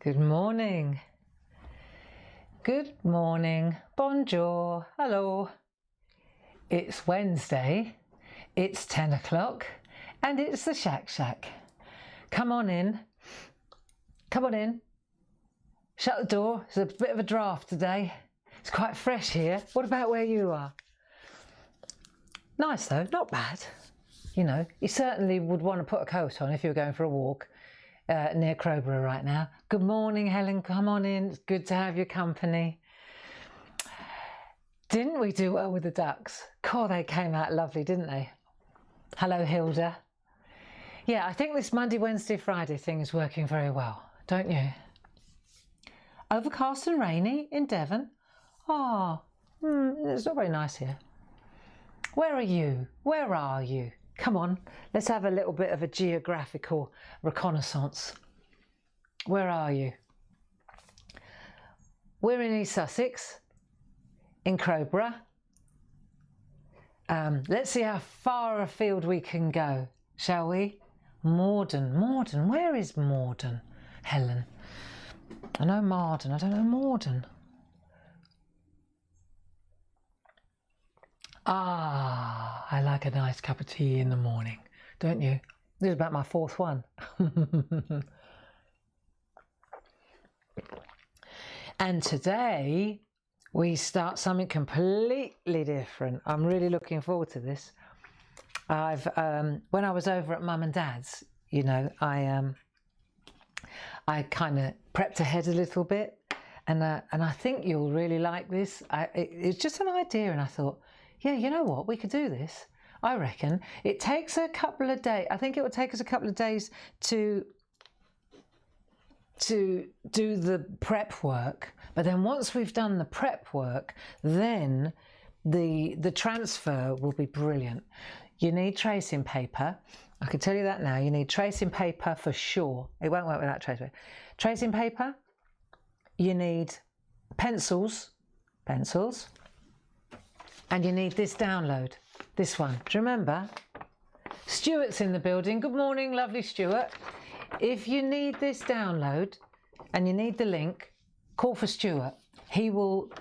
Good morning. Good morning. Bonjour. Hello. It's Wednesday. It's 10 o'clock and it's the SHAC. Come on in. Come on in. Shut the door. It's a bit of a draft today. It's quite fresh here. What about where you are? Nice though, not bad. You know, you certainly would want to put a coat on if you were going for a walk near Crowborough right now. Good morning, Helen. Come on in. It's good to have your company. Didn't we do well with the ducks? God, they came out lovely, didn't they? Hello, Hilda. Yeah, I think this Monday, Wednesday, Friday thing is working very well, don't you? Overcast and rainy in Devon. It's not very nice here. Where are you? Where are you? Come on, let's have a little bit of a geographical reconnaissance. Where are you? We're in East Sussex, in Crowborough. Let's see how far afield we can go, shall we? Morden, where is Morden, Helen? I know Marden, I don't know Morden. I like a nice cup of tea in the morning, don't you? This is about my fourth one. And today we start something completely different. I'm really looking forward to this. When I was over at Mum and Dad's, you know, I kind of prepped ahead a little bit, and I think you'll really like this. It's just an idea, and I thought, yeah, you know what, we could do this. I reckon it takes a couple of days. I think it will take us a couple of days to do the prep work, but then once we've done the prep work, then the transfer will be brilliant. You need tracing paper. I can tell you that now. You need tracing paper for sure. It won't work without tracing paper. Tracing paper. You need pencils, and you need this download, this one. Do you remember? Stuart's in the building. Good morning, lovely Stuart. If you need this download and you need the link, call for Stuart. He will...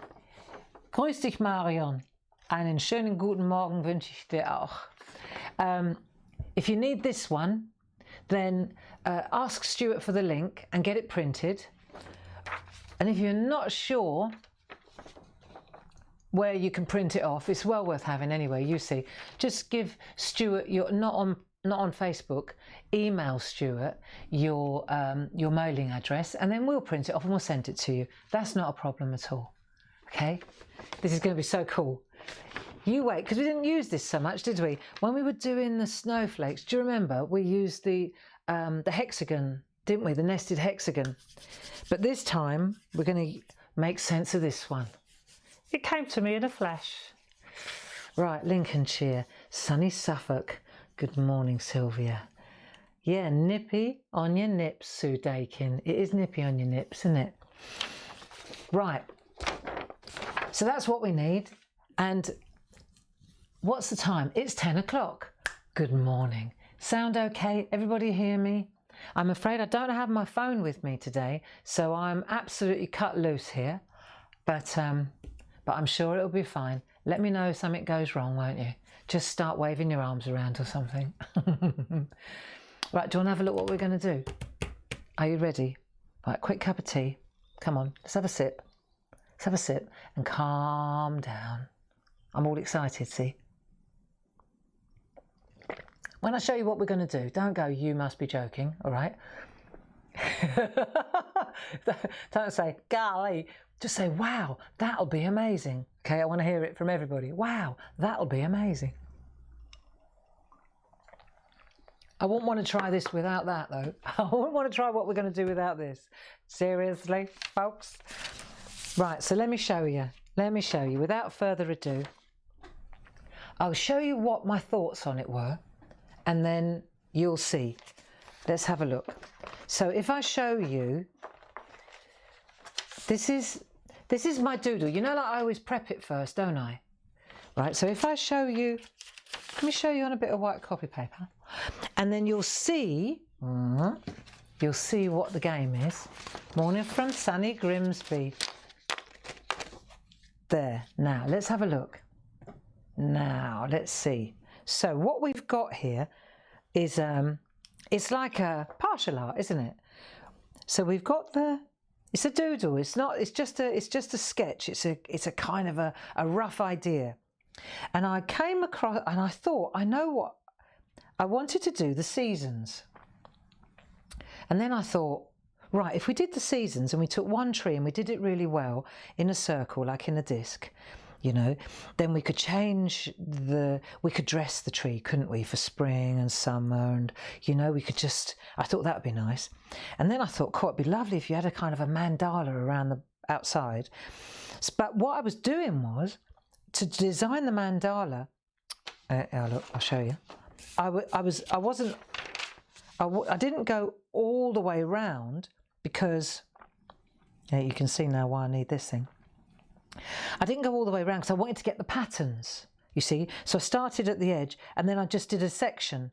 Grüß dich, Marion. Einen schönen guten Morgen wünsche ich dir auch. If you need this one, then ask Stuart for the link and get it printed. And if you're not sure where you can print it off, it's well worth having anyway. You see, just give Stuart your not on Facebook. Email Stuart your mailing address, and then we'll print it off and we'll send it to you. That's not a problem at all. Okay, this is going to be so cool. You wait, because we didn't use this so much, did we? When we were doing the snowflakes, do you remember we used the hexagon, didn't we? The nested hexagon. But this time we're going to make sense of this one. It came to me in a flash. Right, Lincolnshire, sunny Suffolk. Good morning, Sylvia. Yeah, nippy on your nips, Sue Dakin. It is nippy on your nips, isn't it? Right, so that's what we need. And what's the time? It's 10 o'clock. Good morning. Sound okay? Everybody hear me? I'm afraid I don't have my phone with me today, so I'm absolutely cut loose here. But I'm sure it'll be fine. Let me know if something goes wrong, won't you? Just start waving your arms around or something. Right, do you want to have a look what we're going to do? Are you ready? Right, quick cup of tea. Come on, let's have a sip. Let's have a sip and calm down. I'm all excited, see? When I show you what we're going to do, don't go, you must be joking, all right? Don't say, golly. Just say, wow, that'll be amazing. Okay, I want to hear it from everybody. Wow, that'll be amazing. I wouldn't want to try this without that, though. I wouldn't want to try what we're going to do without this. Seriously, folks? Right, so let me show you. Let me show you. Without further ado, I'll show you what my thoughts on it were, and then you'll see. Let's have a look. So if I show you, this is my doodle. You know, like I always prep it first, don't I? Right, so if I show you, let me show you on a bit of white copy paper, and then you'll see what the game is. Morning from sunny Grimsby. There. Now, let's have a look. Now, let's see. So what we've got here is, it's like a partial art, isn't it? So we've got it's a doodle. It's not, it's just a sketch. It's a kind of a rough idea. And I came across, and I thought, I know what, I wanted to do the seasons. And then I thought, right, if we did the seasons and we took one tree and we did it really well in a circle, like in a disc, you know, then we could we could dress the tree, couldn't we, for spring and summer, and, you know, we could just, I thought that would be nice. And then I thought, cool, it'd be lovely if you had a kind of a mandala around the outside. But what I was doing was, to design the mandala, look, I'll show you. I didn't go all the way around because, yeah, you can see now why I need this thing. I didn't go all the way around because I wanted to get the patterns, you see. So I started at the edge and then I just did a section,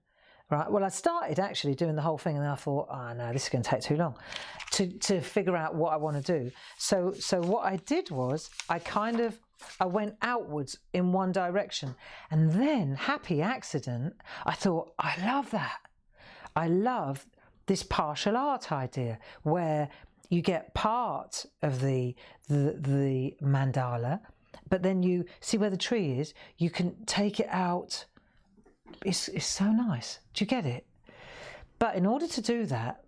right? Well, I started actually doing the whole thing and then I thought, oh no, this is going to take too long to figure out what I want to do. So what I did was I went outwards in one direction, and then, happy accident, I thought, I love that. I love this partial art idea where you get part of the mandala, but then you see where the tree is, you can take it out. It's so nice. Do you get it? But in order to do that,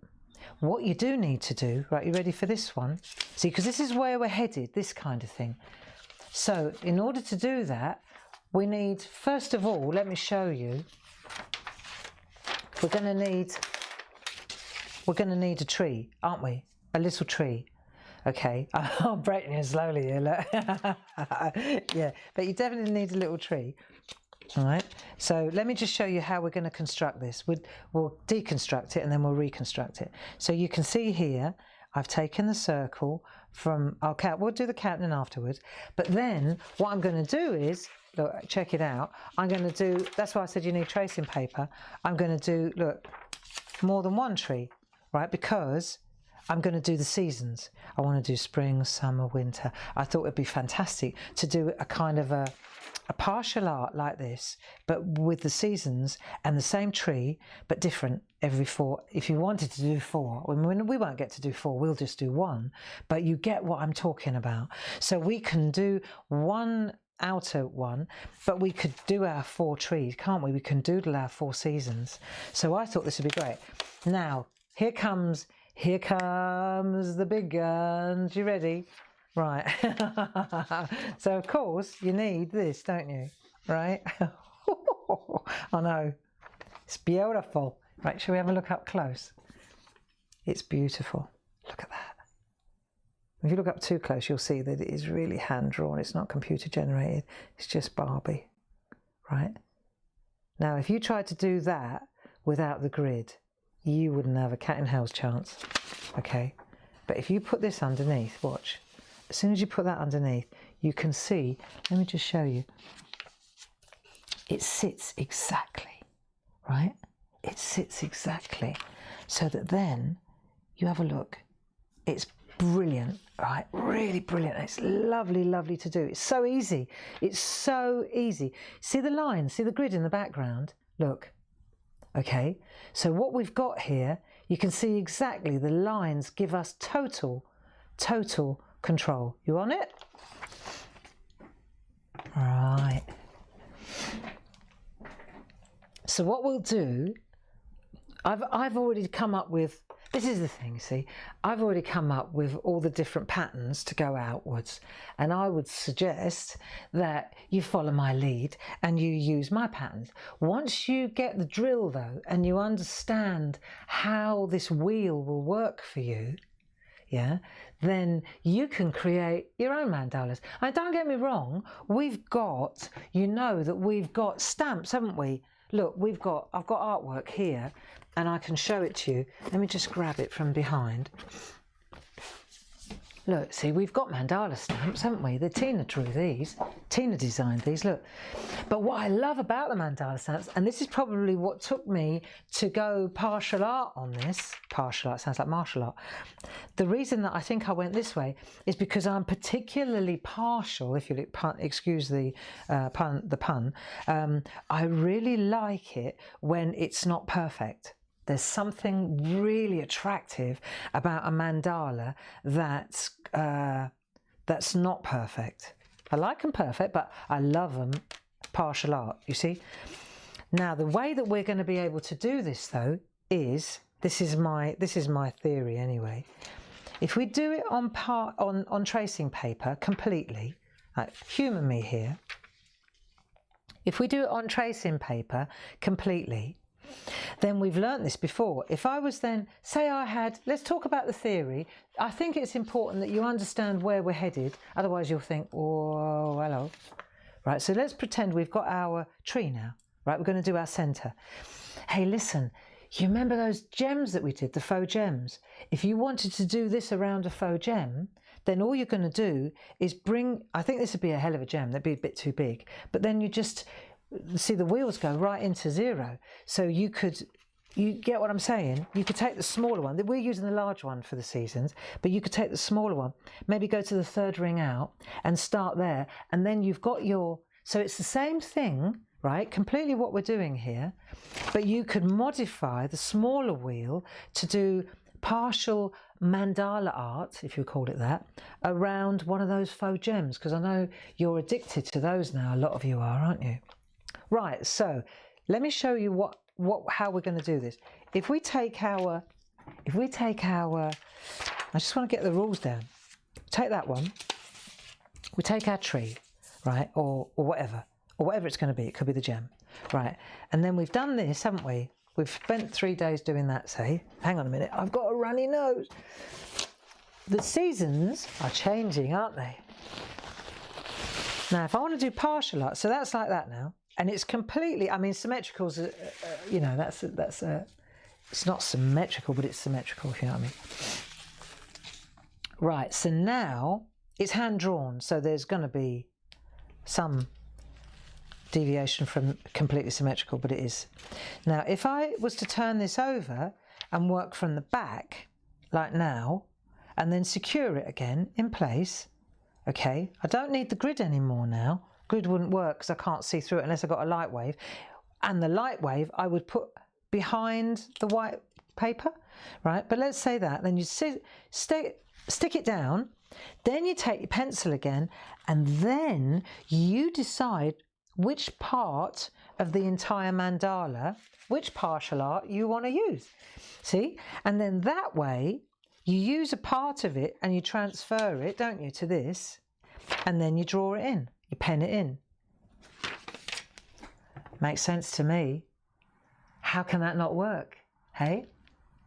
what you do need to do, right, you ready for this one? See, because this is where we're headed, this kind of thing. So in order to do that, we need, first of all, let me show you, we're going to need a tree, aren't we? A little tree. Okay, I'm breaking it slowly here, look. Yeah, but you definitely need a little tree. All right, so let me just show you how we're going to construct this. We'll deconstruct it and then we'll reconstruct it. So you can see here, I've taken the circle from, we'll do the counting afterwards. But then what I'm going to do is, look, check it out. I'm going to do, that's why I said you need tracing paper. I'm going to do, look, more than one tree, right? Because I'm going to do the seasons. I want to do spring, summer, winter. I thought it'd be fantastic to do a kind of a partial art like this, but with the seasons and the same tree, but different every 4. If you wanted to do 4, we won't get to do 4, we'll just do 1, but you get what I'm talking about. So we can do one outer one, but we could do our 4 trees, can't we? We can doodle our 4 seasons. So I thought this would be great. Now, here comes the big guns. You ready? Right. So of course you need this, don't you? Right? I know. It's beautiful. Right, shall we have a look up close? It's beautiful. Look at that. If you look up too close, you'll see that it is really hand-drawn. It's not computer generated. It's just Barbie. Right? Now, if you tried to do that without the grid, you wouldn't have a cat in hell's chance. Okay? But if you put this underneath, watch. As soon as you put that underneath, you can see, let me just show you, it sits exactly, right? It sits exactly, so that then you have a look. It's brilliant, right? Really brilliant. It's lovely, lovely to do. It's so easy. It's so easy. See the lines, see the grid in the background? Look. Okay, so what we've got here, you can see exactly the lines give us total control. You on it? Right. So what we'll do, I've already come up with, this is the thing, see, I've already come up with all the different patterns to go outwards, and I would suggest that you follow my lead and you use my patterns. Once you get the drill though, and you understand how this wheel will work for you, yeah, then you can create your own mandalas. And don't get me wrong, we've got, you know that we've got stamps, haven't we? Look, I've got artwork here and I can show it to you. Let me just grab it from behind. Look, see, we've got mandala stamps, haven't we? Tina drew these. Tina designed these, look. But what I love about the mandala stamps, and this is probably what took me to go partial art on this, partial art sounds like martial art. The reason that I think I went this way is because I'm particularly partial, if you excuse the pun, I really like it when it's not perfect. There's something really attractive about a mandala that's not perfect. I like them perfect, but I love them partial art, you see. Now, the way that we're going to be able to do this, though, is, this is my theory anyway. If we do it on tracing paper completely, humour me here. If we do it on tracing paper completely, then we've learnt this before. If I was then, say I had, let's talk about the theory. I think it's important that you understand where we're headed. Otherwise you'll think, oh, hello. Right, so let's pretend we've got our tree now. Right, we're going to do our centre. Hey, listen, you remember those gems that we did, the faux gems? If you wanted to do this around a faux gem, then all you're going to do is bring, I think this would be a hell of a gem, that'd be a bit too big, but then you just, see the wheels go right into zero. So you get what I'm saying? You could take the smaller one. We're using the large one for the seasons, but you could take the smaller one, maybe go to the third ring out and start there. And then you've got your, so it's the same thing, right? Completely what we're doing here, but you could modify the smaller wheel to do partial mandala art, if you call it that, around one of those faux gems, because I know you're addicted to those now. A lot of you are, aren't you? Right, so let me show you how we're going to do this. If we take our, I just want to get the rules down. Take that one. We take our tree, right, or whatever it's going to be. It could be the gem, right? And then we've done this, haven't we? We've spent 3 days doing that, say. Hang on a minute, I've got a runny nose. The seasons are changing, aren't they? Now, if I want to do partial art, so that's like that now. And it's completely, I mean, symmetrical's, you know, it's not symmetrical, but it's symmetrical, if you know what I mean. Right, so now it's hand drawn, so there's going to be some deviation from completely symmetrical, but it is. Now, if I was to turn this over and work from the back, like now, and then secure it again in place, okay, I don't need the grid anymore now. Grid wouldn't work because I can't see through it unless I got a light wave. And the light wave I would put behind the white paper, right? But let's say that, then you stick it down, then you take your pencil again, and then you decide which part of the entire mandala, which partial art you want to use. See? And then that way, you use a part of it and you transfer it, don't you, to this, and then you draw it in. You pen it in. Makes sense to me. How can that not work? Hey?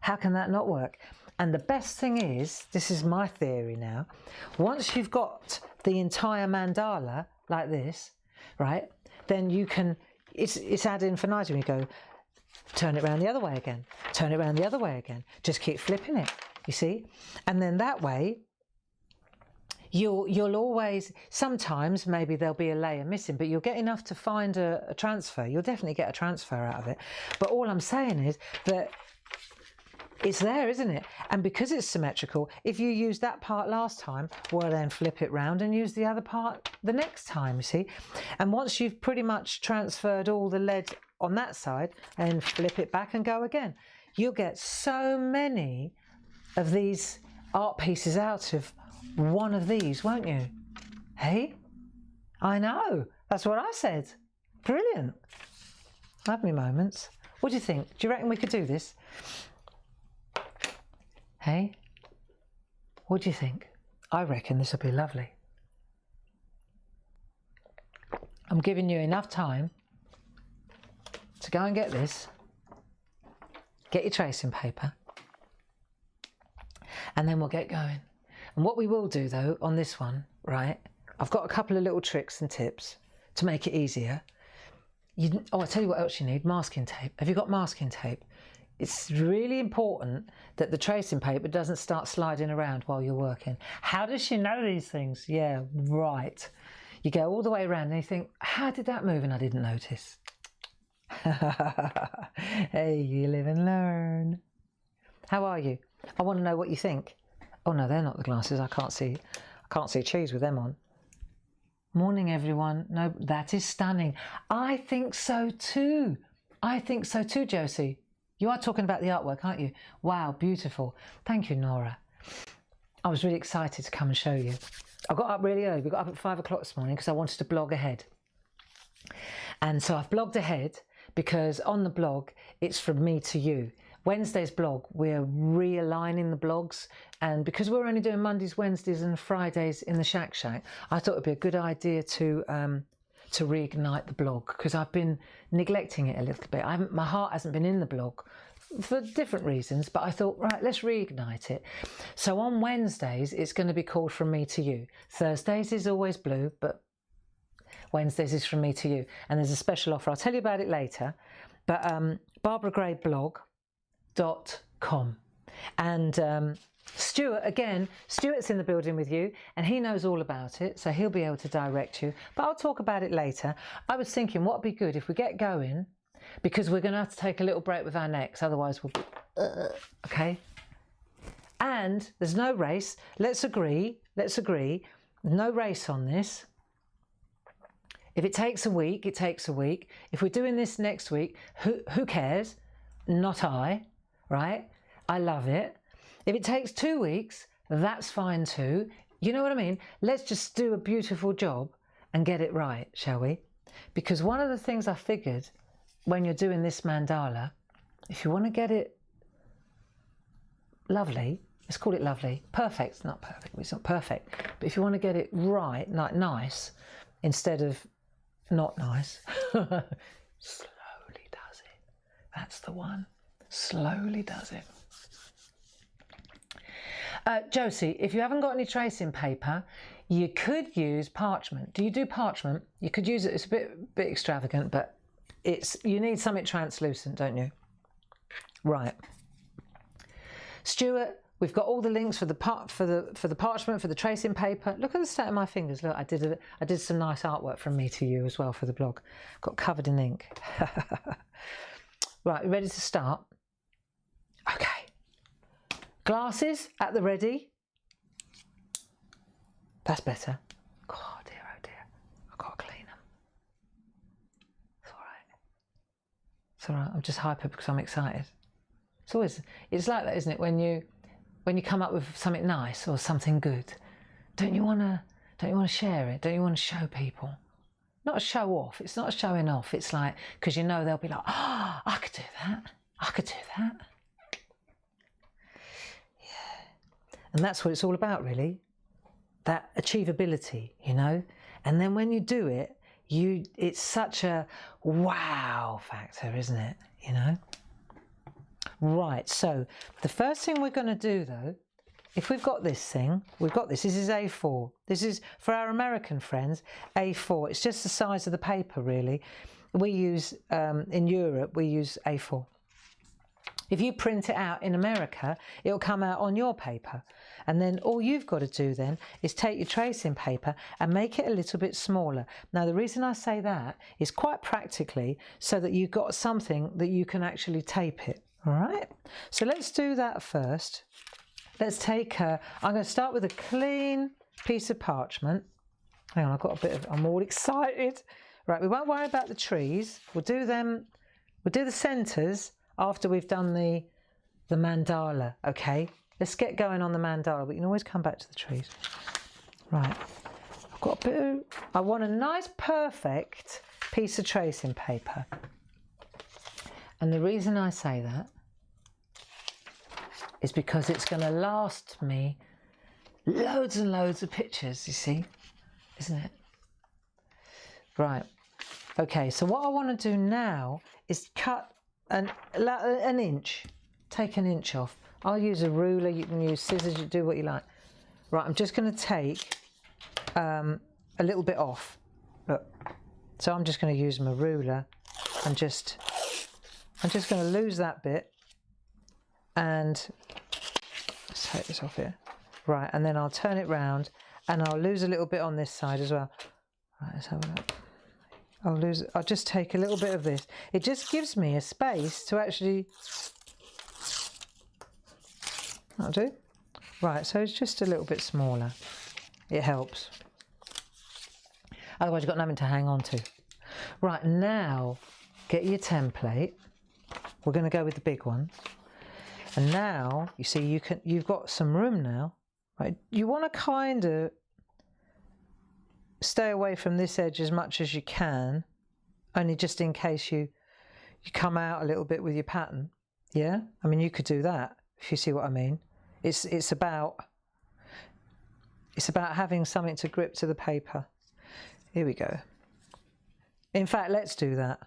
How can that not work? And the best thing is, this is my theory now, once you've got the entire mandala like this, right, then you can, it's ad infinitum. You go, turn it around the other way again, turn it around the other way again. Just keep flipping it, you see? And then that way, you'll always, sometimes maybe there'll be a layer missing, but you'll get enough to find a transfer. You'll definitely get a transfer out of it. But all I'm saying is that it's there, isn't it? And because it's symmetrical, if you use that part last time, well, then flip it round and use the other part the next time, you see? And once you've pretty much transferred all the lead on that side, and flip it back and go again. You'll get so many of these art pieces out of one of these, won't you? Hey? I know. That's what I said. Brilliant. I have me moments. What do you think? Do you reckon we could do this? Hey? What do you think? I reckon this will be lovely. I'm giving you enough time to go and get this. Get your tracing paper. And then we'll get going. And what we will do though on this one, right, I've got a couple of little tricks and tips to make it easier. I'll tell you what else you need, masking tape. Have you got masking tape? it's really important that the tracing paper doesn't start sliding around while you're working. How does she know these things? Yeah, right. You go all the way around and you think, how did that move and I didn't notice? Hey, you live and learn. How are you? I want to know what you think. Oh no, they're not the glasses. I can't see cheese with them on. Morning, everyone. No, that is stunning. I think so too. I think so too, Josie. You are talking about the artwork, aren't you? Wow, beautiful. Thank you, Nora. I was really excited to come and show you. I got up really early. We got up at 5 o'clock this morning because I wanted to blog ahead. And so I've blogged ahead because on the blog, it's from me to you. Wednesday's blog, we're realigning the blogs, and because we're only doing Mondays, Wednesdays and Fridays in the SHAC, I thought it'd be a good idea to reignite the blog because I've been neglecting it a little bit. My heart hasn't been in the blog for different reasons, but I thought, right, let's reignite it. So on Wednesdays, it's going to be called From Me to You. Thursdays is always blue, but Wednesdays is From Me to You. And there's a special offer. I'll tell you about it later. But BarbaraGrayBlog.com. And Stuart's in the building with you and he knows all about it, so he'll be able to direct you, but I'll talk about it later. I was thinking what would be good if we get going, because we're going to have to take a little break with our necks, otherwise we'll okay. And there's no race. Let's agree, no race on this. If it takes a week, it takes a week. If we're doing this next week, who cares? Not I, right? I love it. If it takes 2 weeks, that's fine too. You know what I mean? Let's just do a beautiful job and get it right, shall we? Because one of the things I figured when you're doing this mandala, if you want to get it lovely, let's call it lovely. Perfect, not perfect, it's not perfect. But if you want to get it right, like nice, instead of not nice, slowly does it. That's the one. Slowly does it. Josie, if you haven't got any tracing paper, you could use parchment. Do you do parchment? You could use it. It's a bit extravagant, but you need something translucent, don't you? Right. Stuart, we've got all the links for the parchment, for the tracing paper. Look at the state of my fingers. Look, I did some nice artwork from me to you as well for the blog. Got covered in ink. Right, you ready to start? Okay. Glasses at the ready. That's better. Oh dear, I've got to clean them. It's all right. It's all right. I'm just hyper because I'm excited. It's like that, isn't it? When you come up with something nice or something good, don't you want to share it? Don't you want to show people? Not a show off. It's not a showing off. It's like, because you know they'll be like, oh, I could do that. I could do that. And that's what it's all about, really. That achievability, you know. And then when you do it, it's such a wow factor, isn't it? You know. Right. So the first thing we're going to do, though, if we've got this thing, this is A4. This is for our American friends, A4. It's just the size of the paper, really. We use in Europe, we use A4. If you print it out in America, it'll come out on your paper. And then all you've got to do then is take your tracing paper and make it a little bit smaller. Now, the reason I say that is quite practically so that you've got something that you can actually tape it. All right? So let's do that first. Let's take I'm going to start with a clean piece of parchment. Hang on, I'm all excited. Right, we won't worry about the trees. We'll do the centres after we've done the mandala, okay? Let's get going on the mandala. We can always come back to the trees. Right, I've got I want a nice, perfect piece of tracing paper. And the reason I say that is because it's going to last me loads and loads of pictures, you see, isn't it? Right, okay, so what I want to do now is cut an inch, take an inch off. I'll use a ruler, you can use scissors, you do what you like. Right, I'm just going to take a little bit off. Look, so I'm just going to use my ruler and I'm just going to lose that bit and let's take this off here. Right, and then I'll turn it round and I'll lose a little bit on this side as well. Right, let's have a look. I'll just take a little bit of this. It just gives me a space to actually, that'll do. Right, so it's just a little bit smaller. It helps. Otherwise you've got nothing to hang on to. Right, now get your template. We're going to go with the big one. And now, you see, you've got some room now, right? You want to kind of stay away from this edge as much as you can, only just in case you come out a little bit with your pattern. Yeah, I mean, you could do that if you see what I mean. It's about having something to grip to the paper. Here we go. In fact, let's do that.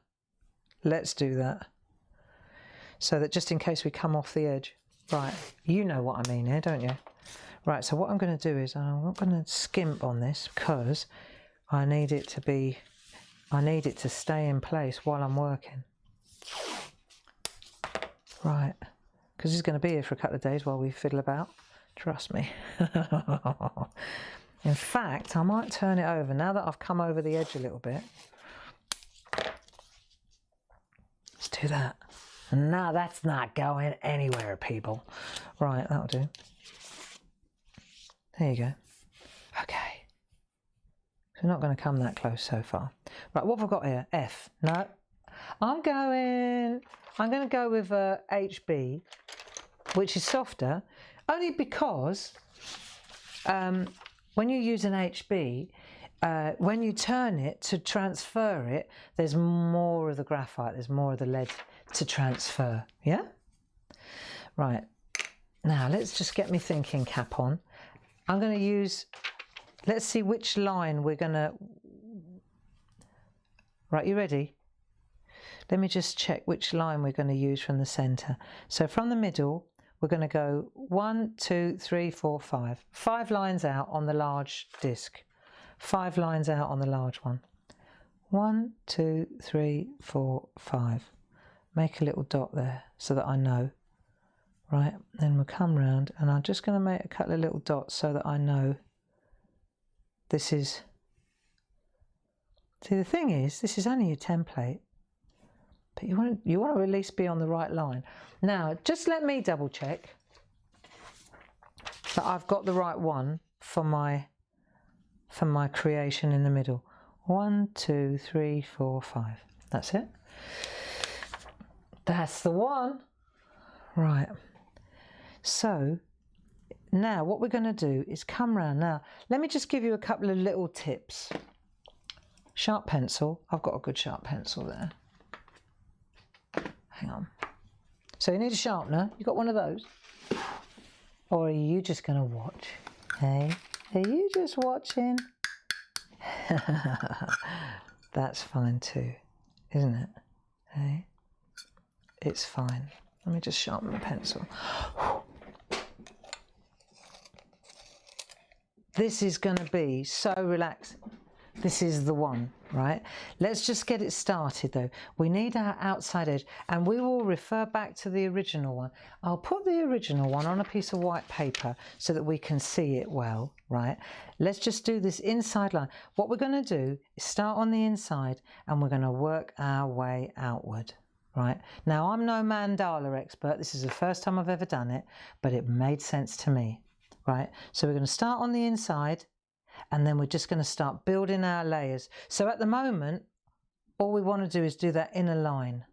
Let's do that. So that just in case we come off the edge. Right, you know what I mean here, don't you? Right, so what I'm going to do is I'm not going to skimp on this because I need it to stay in place while I'm working. Right, because it's going to be here for a couple of days while we fiddle about. Trust me. In fact, I might turn it over now that I've come over the edge a little bit. Let's do that. No, that's not going anywhere, people. Right, that'll do. There you go. Okay. So not going to come that close so far. Right, what have I got here? F. No. I'm going to go with HB, which is softer, only because when you use an HB, when you turn it to transfer it, there's more of the graphite, there's more of the lead to transfer, yeah? Right, now let's just get me thinking cap on. I'm going to use, let's see which line we're going to, right, you ready? Let me just check which line we're going to use from the centre. So from the middle, we're going to go 1, 2, 3, 4, 5. 5 lines out on the large disc. 5 lines out on the large one. 1, 2, 3, 4, 5. Make a little dot there so that I know. Right, then we'll come round and I'm just going to make a couple of little dots so that I know this is... See, the thing is, this is only a template, but you want to at least be on the right line. Now, just let me double check that I've got the right one for my creation in the middle. 1, 2, 3, 4, 5. That's it. That's the one. Right. So now what we're going to do is come round. Now, let me just give you a couple of little tips. Sharp pencil. I've got a good sharp pencil there. Hang on. So you need a sharpener. You got one of those? Or are you just going to watch? Hey? Are you just watching? That's fine too, isn't it? Hey? It's fine. Let me just sharpen the pencil. This is going to be so relaxing. This is the one, right? Let's just get it started though. We need our outside edge and we will refer back to the original one. I'll put the original one on a piece of white paper so that we can see it well, right? Let's just do this inside line. What we're going to do is start on the inside and we're going to work our way outward, right? Now, I'm no Mandala expert. This is the first time I've ever done it, but it made sense to me, right? So we're going to start on the inside and then we're just going to start building our layers. So at the moment, all we want to do is do that inner line.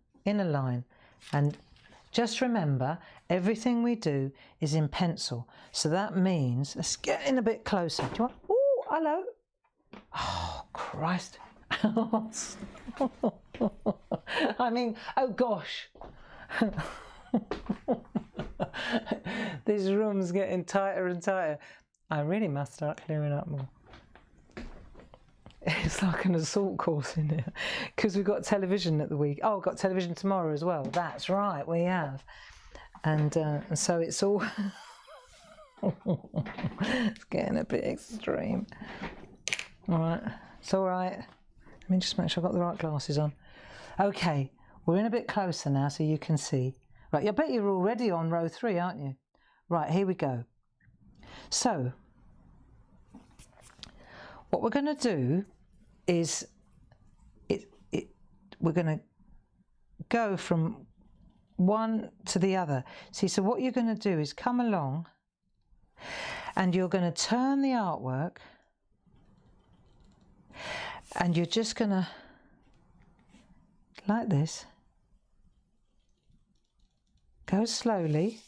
And just remember, everything we do is in pencil. So that means, let's get in a bit closer. Do you want, oh, hello. Oh, Christ. I mean, oh gosh. This room's getting tighter and tighter. I really must start clearing up more. It's like an assault course in here because we've got television at the week. Oh, we've got television tomorrow as well. That's right, we have. And so it's all it's getting a bit extreme. All right, it's all right. Let me just make sure I've got the right glasses on. Okay, we're in a bit closer now so you can see. Right, I bet you're already on row 3, aren't you? Right, here we go. So, what we're going to do is, we're going to go from one to the other. See, so what you're going to do is come along and you're going to turn the artwork and you're just going to, like this, go slowly.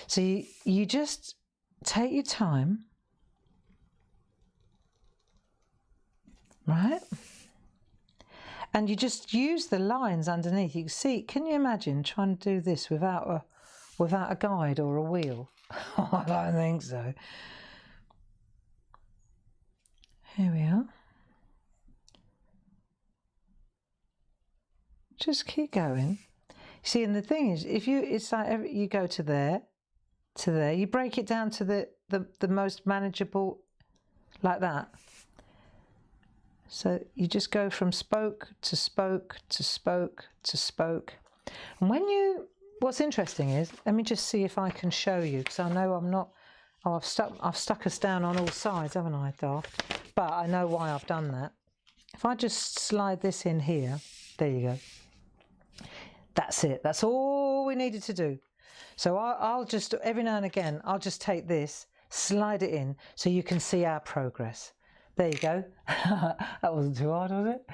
So you just take your time, right? And you just use the lines underneath. You can see, can you imagine trying to do this without a guide or a wheel? I don't think so. Here we are. Just keep going. See, and the thing is, it's like you go to there, you break it down to the most manageable, like that. So you just go from spoke to spoke to spoke to spoke. And what's interesting is, let me just see if I can show you, because I know I'm not, I've stuck us down on all sides, haven't I, Daft? But I know why I've done that. If I just slide this in here, there you go. That's it, that's all we needed to do. So I'll just, every now and again, I'll just take this, slide it in, so you can see our progress. There you go. That wasn't too hard, was it?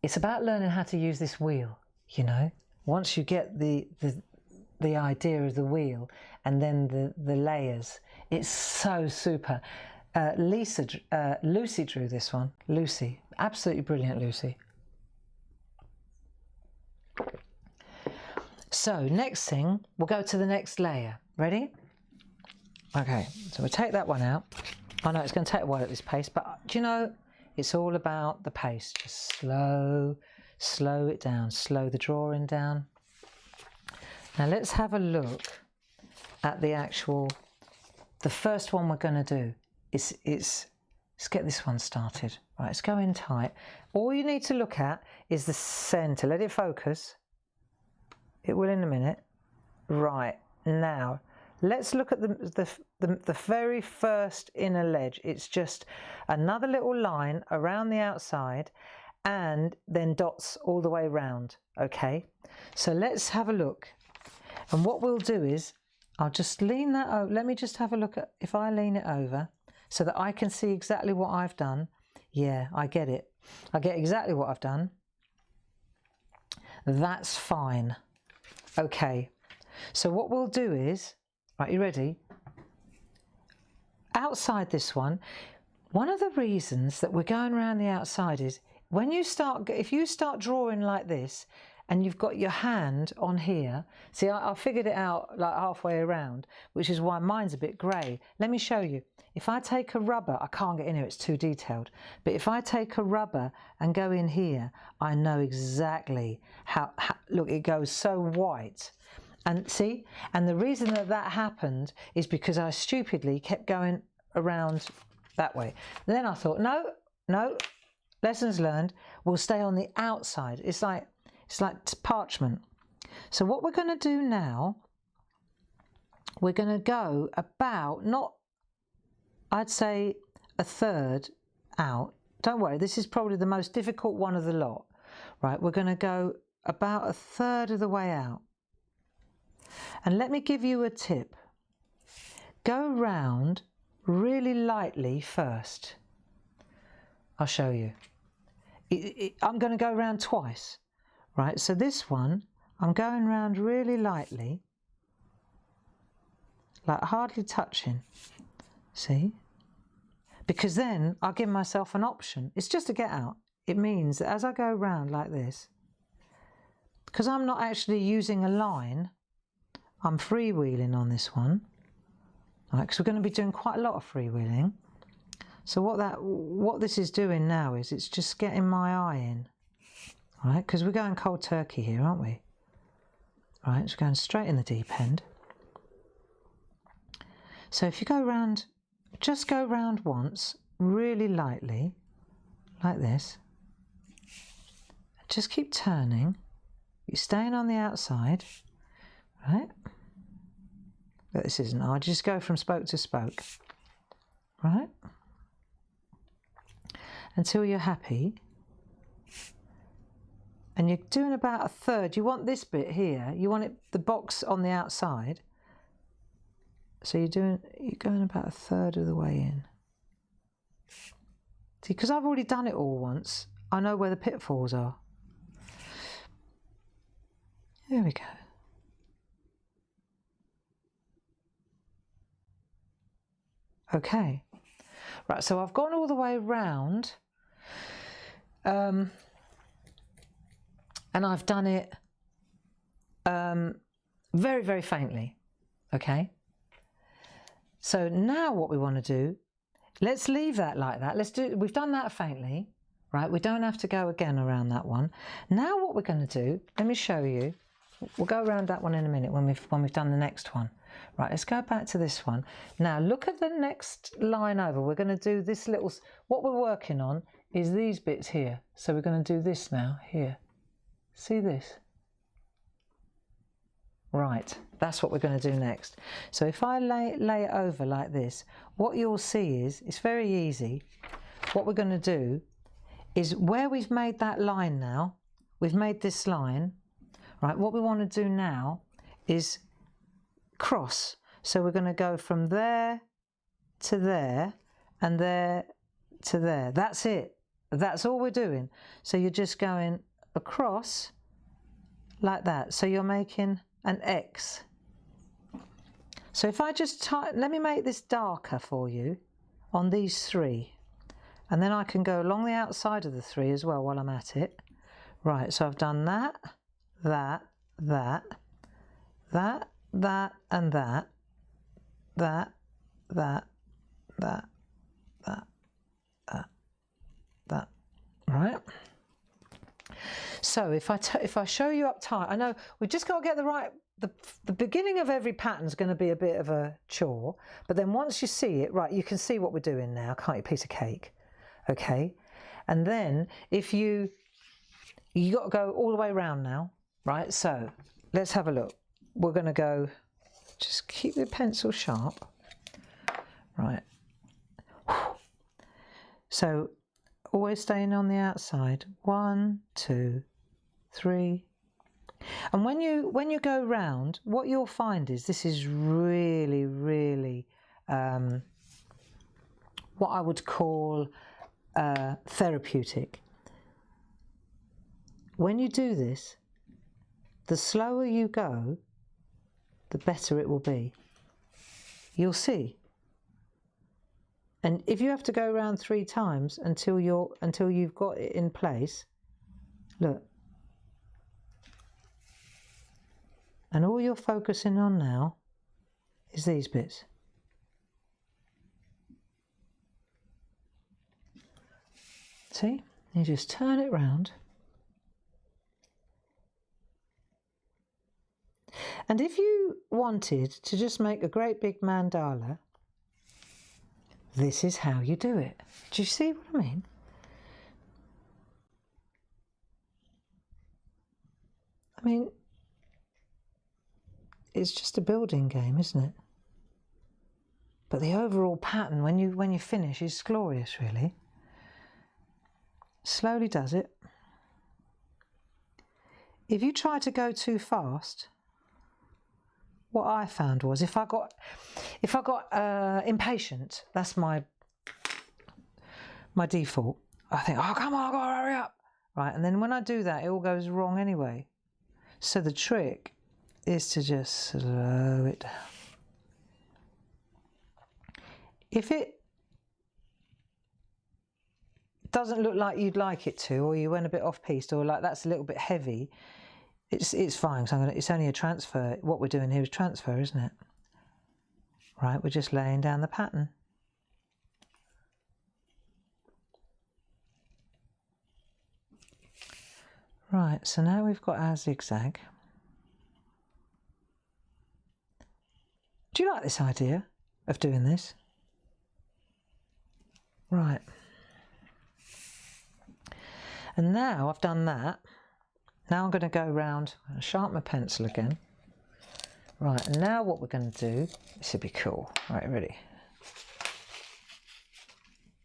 It's about learning how to use this wheel, you know. Once you get the idea of the wheel and then the layers, it's so super. Lucy drew this one. Lucy, absolutely brilliant, Lucy. So next thing, we'll go to the next layer. Ready? Okay, so we'll take that one out. I know it's going to take a while at this pace, but do you know, it's all about the pace. Just slow it down, slow the drawing down. Now let's have a look at the first one we're going to do. Let's get this one started. Right, let's go in tight. All you need to look at is the center. Let it focus. It will in a minute. Right, now let's look at the very first inner ledge. It's just another little line around the outside and then dots all the way around. Okay, so let's have a look. And what we'll do is, I'll just lean that over. Let me just have a look at, if I lean it over so that I can see exactly what I've done. Yeah, I get it. I get exactly what I've done. That's fine. Okay, so what we'll do is, right, you ready? Outside this one of the reasons that we're going around the outside is when you start, if you start drawing like this and you've got your hand on here, see, I figured it out like halfway around, which is why mine's a bit grey. Let me show you. If I take a rubber, I can't get in here, it's too detailed, but if I take a rubber and go in here, I know exactly how look, it goes so white. And see, and the reason that happened is because I stupidly kept going around that way. Then I thought, no, lessons learned, we'll stay on the outside. It's like parchment. So what we're going to do now, we're going to go about, not, I'd say a third out. Don't worry, this is probably the most difficult one of the lot. Right, we're going to go about a third of the way out. And let me give you a tip. Go round really lightly first. I'll show you. I'm going to go round twice. Right, so this one, I'm going round really lightly, like hardly touching. See? Because then I'll give myself an option. It's just a get out. It means that as I go round like this, because I'm not actually using a line, I'm freewheeling on this one. Right, because we're going to be doing quite a lot of freewheeling. So what this is doing now is it's just getting my eye in. Right, because we're going cold turkey here, aren't we? Right, so we're going straight in the deep end. So if you go round, just go round once, really lightly, like this. Just keep turning. You're staying on the outside, right? But this isn't hard. Just go from spoke to spoke, right? Until you're happy. And you're doing about a third. You want this bit here. You want it, the box on the outside. So you're going about a third of the way in. See, because I've already done it all once, I know where the pitfalls are. There we go. Okay. Right, so I've gone all the way round. And I've done it very, very faintly. Okay. So now what we want to do, let's leave that like that. We've done that faintly, right? We don't have to go again around that one. Now what we're going to do, let me show you. We'll go around that one in a minute when we've done the next one. Right, let's go back to this one. Now look at the next line over. We're going to do this little, what we're working on is these bits here. So we're going to do this now, here. See this? Right, that's what we're going to do next. So if I lay it over like this, what you'll see is, it's very easy. What we're going to do is where we've made that line now, we've made this line, right, what we want to do now is cross. So we're going to go from there to there and there to there. That's it. That's all we're doing. So you're just going across like that. So you're making an X. So if I just let me make this darker for you on these three, and then I can go along the outside of the three as well while I'm at it. Right, so I've done that, that, that, that, that, and that, that, that, that, that, that, that, right? So if I show you up tight, I know we've just got to get the right, the beginning of every pattern is going to be a bit of a chore, but then once you see it, right, you can see what we're doing now, can't you, piece of cake? Okay, and then if you got to go all the way around now, right? So let's have a look. We're going to go, just keep the pencil sharp, right? So always staying on the outside. 1, 2, 3. And when you go round, what you'll find is this is really, really what I would call therapeutic. When you do this, the slower you go, the better it will be. You'll see. And if you have to go around 3 times until you've got it in place, look. And all you're focusing on now is these bits. See? You just turn it round. And if you wanted to just make a great big mandala, this is how you do it. Do you see what I mean? I mean, it's just a building game, isn't it? But the overall pattern, when you finish, is glorious, really. Slowly does it. If you try to go too fast, what I found was if I got impatient, that's my default. I think, oh come on, I've got to hurry up, right? And then when I do that, it all goes wrong anyway. So the trick is to just slow it down. If it doesn't look like you'd like it to, or you went a bit off-piste, or like that's a little bit heavy, it's fine. So it's only a transfer. What we're doing here is transfer, isn't it? Right, we're just laying down the pattern. Right, so now we've got our zigzag. Do you like this idea of doing this? Right. And now I've done that. Now I'm going to go around and sharpen my pencil again. Right, and now what we're going to do, this would be cool. Right, ready?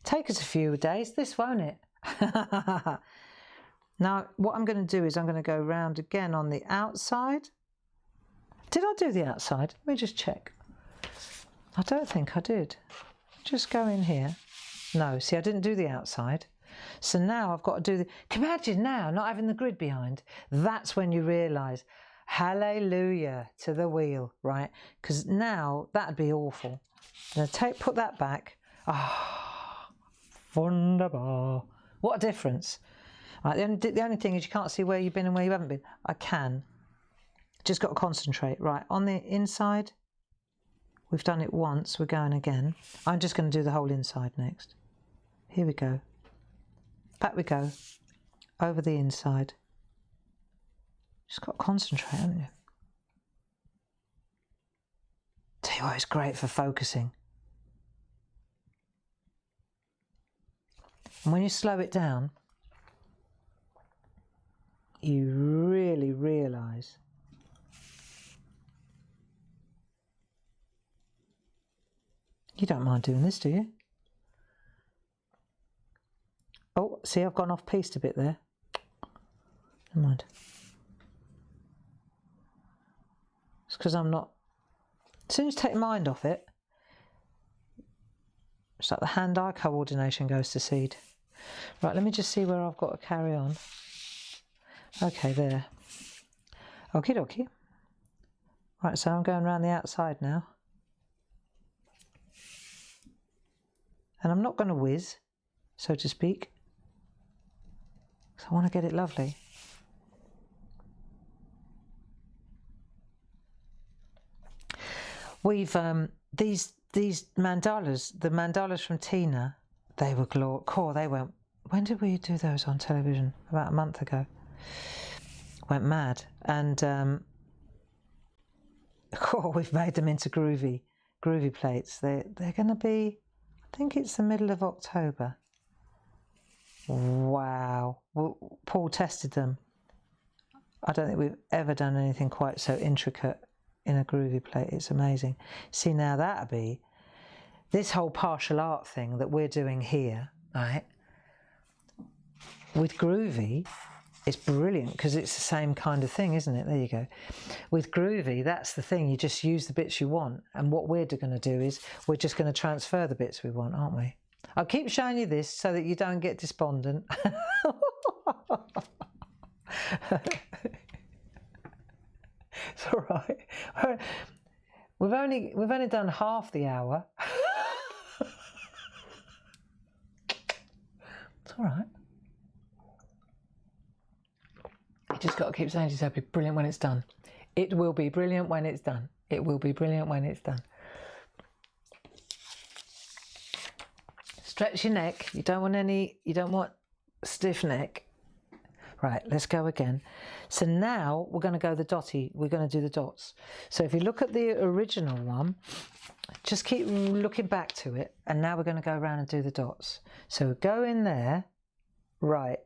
Take us a few days, this, won't it? Now, what I'm going to do is I'm going to go round again on the outside. Did I do the outside? Let me just check. I don't think I did. Just go in here. No, see, I didn't do the outside. So now I've got to do the... Can you imagine now not having the grid behind? That's when you realise, hallelujah to the wheel, right? Because now that'd be awful. I'm going to put that back. Ah, wunderbar. What a difference. Right, the only thing is you can't see where you've been and where you haven't been. I can. Just got to concentrate. Right, on the inside, we've done it once. We're going again. I'm just going to do the whole inside next. Here we go. Back we go. Over the inside. Just got to concentrate, haven't you? Tell you what, it's great for focusing. And when you slow it down, you really realise you don't mind doing this, do you? Oh, see, I've gone off piste a bit there. Never mind. It's because I'm not... As soon as you take your mind off it, it's like the hand-eye coordination goes to seed. Right, let me just see where I've got to carry on. Okay, there. Okie dokie. Right, so I'm going around the outside now. And I'm not going to whiz, so to speak. So I want to get it lovely. We've these mandalas, the mandalas from Tina, they were glorious. They went. When did we do those on television? About a month ago. Went mad, and we've made them into groovy plates. They're going to be. I think it's the middle of October. Wow. Well, Paul tested them. I don't think we've ever done anything quite so intricate in a groovy plate. It's amazing. See, now that'll be this whole partial art thing that we're doing here, right? With groovy, it's brilliant because it's the same kind of thing, isn't it? There you go. With groovy, that's the thing. You just use the bits you want. And what we're going to do is we're just going to transfer the bits we want, aren't we? I'll keep showing you this so that you don't get despondent. It's all right. We've only done half the hour. It's all right. You just got to keep saying to yourself, "It'll be brilliant when it's done. It will be brilliant when it's done. It will be brilliant when it's done." Stretch your neck. You don't want stiff neck. Right, let's go again. So now we're going to go the dotty. We're going to do the dots. So if you look at the original one, just keep looking back to it. And now we're going to go around and do the dots. So go in there. Right.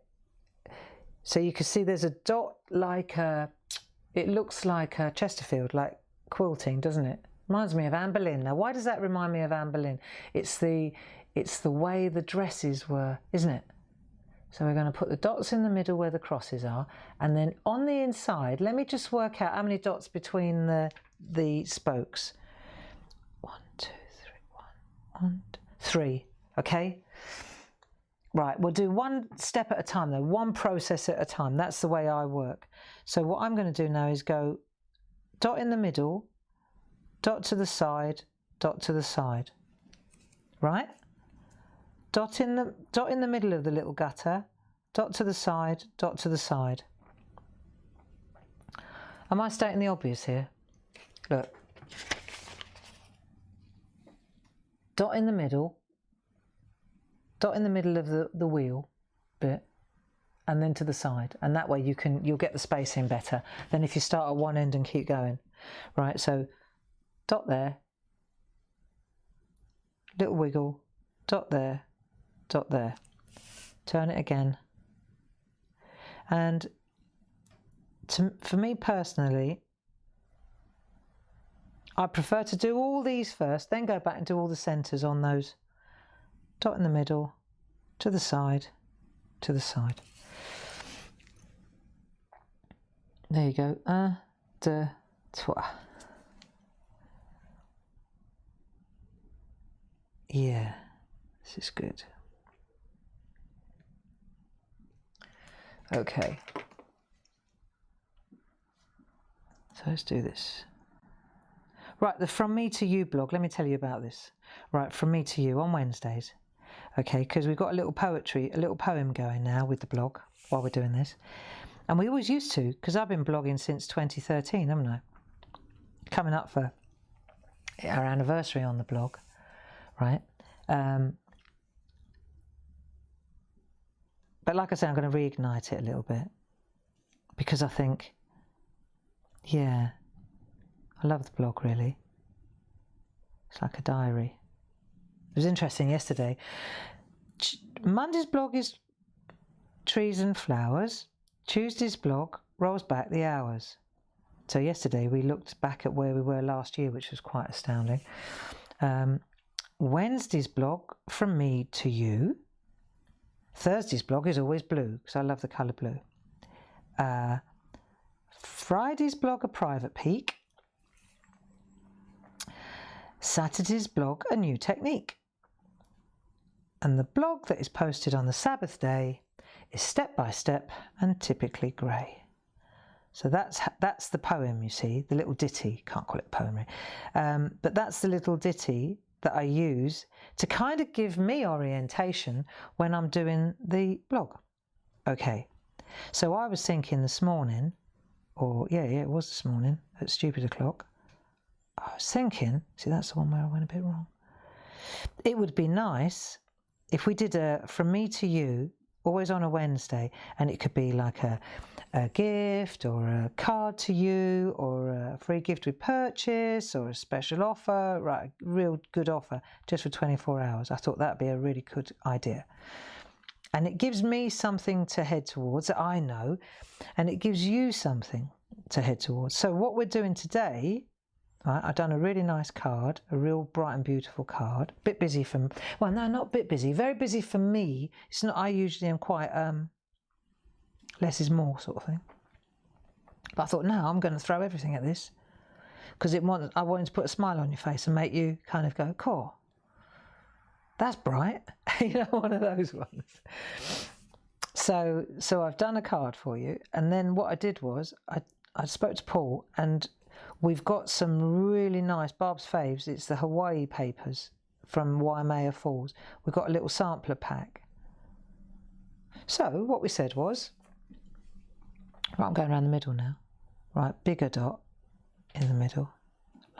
So you can see there's a dot like it looks like a Chesterfield, like quilting, doesn't it? Reminds me of Anne Boleyn. Now, why does that remind me of Anne Boleyn? It's the way the dresses were, isn't it? So we're going to put the dots in the middle where the crosses are, and then on the inside, let me just work out how many dots between the spokes. 1, 2, 3, 1, 3. Okay. Right, we'll do one step at a time though, one process at a time. That's the way I work. So what I'm going to do now is go dot in the middle, dot to the side, dot to the side. Right? Dot in the middle of the little gutter, dot to the side, dot to the side. Am I stating the obvious here? Look. Dot in the middle of the wheel bit, and then to the side, and that way you'll get the spacing better than if you start at one end and keep going. Right, so dot there, little wiggle, dot there, turn it again, And for me personally, I prefer to do all these first, then go back and do all the centres on those. Dot in the middle, to the side, to the side. There you go. 1, 2, 3. Yeah, this is good. Okay. So let's do this. Right, the From Me to You blog, let me tell you about this. Right, From Me to You on Wednesdays. Okay, because we've got a little poem going now with the blog while we're doing this. And we always used to, because I've been blogging since 2013, haven't I? Coming up for our anniversary on the blog, right? But like I say, I'm going to reignite it a little bit because I think, yeah, I love the blog really. It's like a diary. It was interesting yesterday. Monday's blog is trees and flowers. Tuesday's blog rolls back the hours. So yesterday we looked back at where we were last year, which was quite astounding. Wednesday's blog, From Me to You. Thursday's blog is always blue because I love the colour blue. Friday's blog, A Private Peek. Saturday's blog, A New Technique. And the blog that is posted on the Sabbath day is Step by Step and Typically Grey. So that's the poem, you see, the little ditty. Can't call it poem, but that's the little ditty that I use to kind of give me orientation when I'm doing the blog. Okay, so I was thinking this morning, it was this morning at stupid o'clock. I was thinking, see, that's the one where I went a bit wrong. It would be nice if we did a From Me to You, always on a Wednesday, and it could be like a gift or a card to you or a free gift with purchase or a special offer, right, a real good offer just for 24 hours. I thought that'd be a really good idea. And it gives me something to head towards that I know, and it gives you something to head towards. So what we're doing today, right, I've done a really nice card, a real bright and beautiful card. Bit busy for, well, no, not bit busy, very busy for me. It's not, I usually am quite, less is more sort of thing. But I thought, no, I'm going to throw everything at this because I wanted to put a smile on your face and make you kind of go, cool, that's bright. You know, one of those ones. So I've done a card for you. And then what I did was I spoke to Paul, and we've got some really nice, Barb's faves, it's the Hawaii papers from Waimea Falls. We've got a little sampler pack. So what we said was, right, I'm going around the middle now. Right, bigger dot in the middle,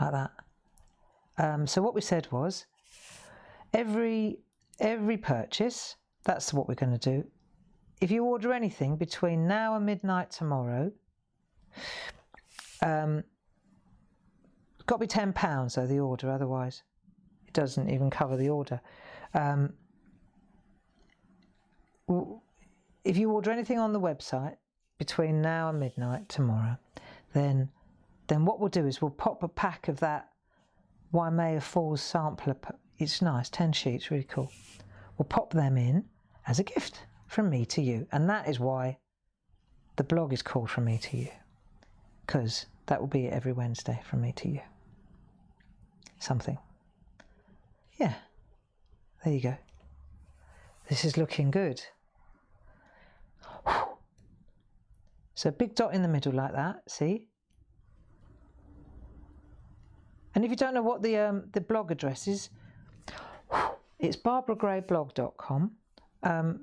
like that. So what we said was, every purchase, that's what we're going to do. If you order anything between now and midnight tomorrow, got to be £10 though, the order, otherwise it doesn't even cover the order. If you order anything on the website between now and midnight tomorrow, then what we'll do is we'll pop a pack of that Waimea Falls sampler. It's nice, 10 sheets, really cool. We'll pop them in as a gift from me to you, and that is why the blog is called From Me to You, because that will be every Wednesday from me to you. Something. Yeah, there you go. This is looking good. So big dot in the middle like that, see? And if you don't know what the blog address is, it's barbaragrayblog.com.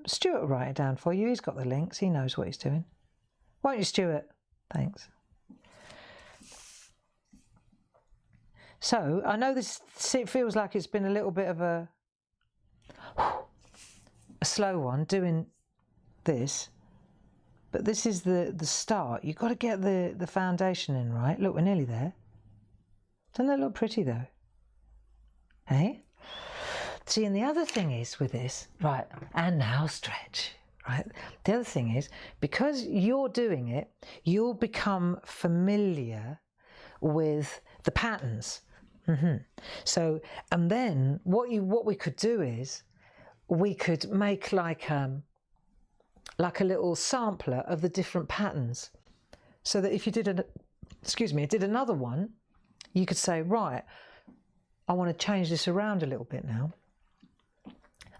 Stuart will write it down for you. He's got the links. He knows what he's doing. Won't you, Stuart? Thanks. So I know it feels like it's been a little bit of a slow one doing this, but this is the start. You've got to get the foundation in, right? Look, we're nearly there. Doesn't that look pretty though? Hey? See, and the other thing is with this, right, and now stretch, right? The other thing is, because you're doing it, you'll become familiar with the patterns. So, and then what we could do is we could make like a little sampler of the different patterns, so that if you did did another one, you could say, right, I want to change this around a little bit now,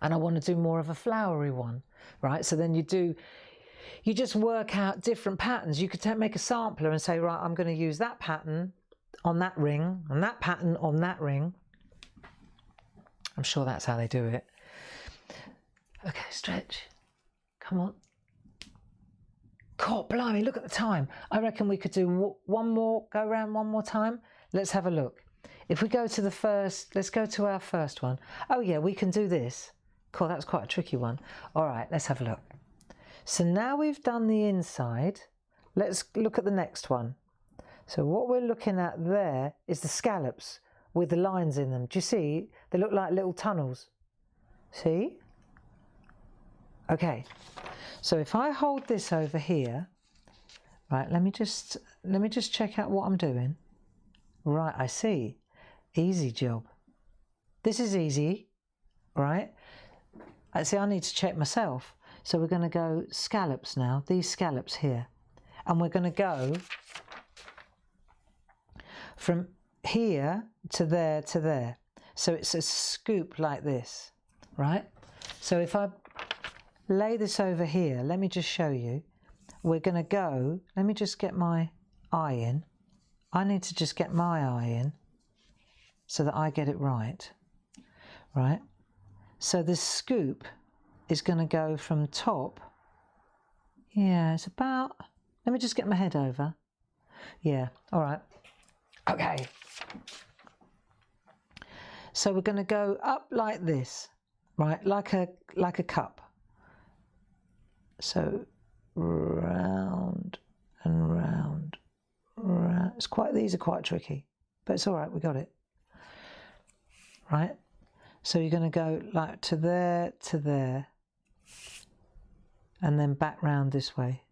and I want to do more of a flowery one, right? So then you just work out different patterns. You could make a sampler and say, right, I'm going to use that pattern on that ring and that pattern on that ring. I'm sure that's how they do it. Okay, stretch. Come on. God, blimey, look at the time. I reckon we could do go around one more time. Let's have a look. If we go to the first, let's go to our first one. Oh yeah, we can do this. Cool, that's quite a tricky one. All right, let's have a look. So now we've done the inside. Let's look at the next one. So what we're looking at there is the scallops with the lines in them. Do you see? They look like little tunnels. See? Okay. So if I hold this over here, right, let me just check out what I'm doing. Right, I see. Easy job. This is easy, right? I see I need to check myself. So we're going to go scallops now, these scallops here. And we're going to go from here to there to there. So it's a scoop like this, right? So if I lay this over here, let me just show you. We're going to go, let me just get my eye in. I need to just get my eye in so that I get it right, right? So this scoop is going to go from top. Yeah, it's about, let me just get my head over. Yeah, all right. Okay. So we're going to go up like this, right? Like a cup. So round and round, round. These are quite tricky, but it's all right, we got it. Right? So you're going to go like to there, and then back round this way.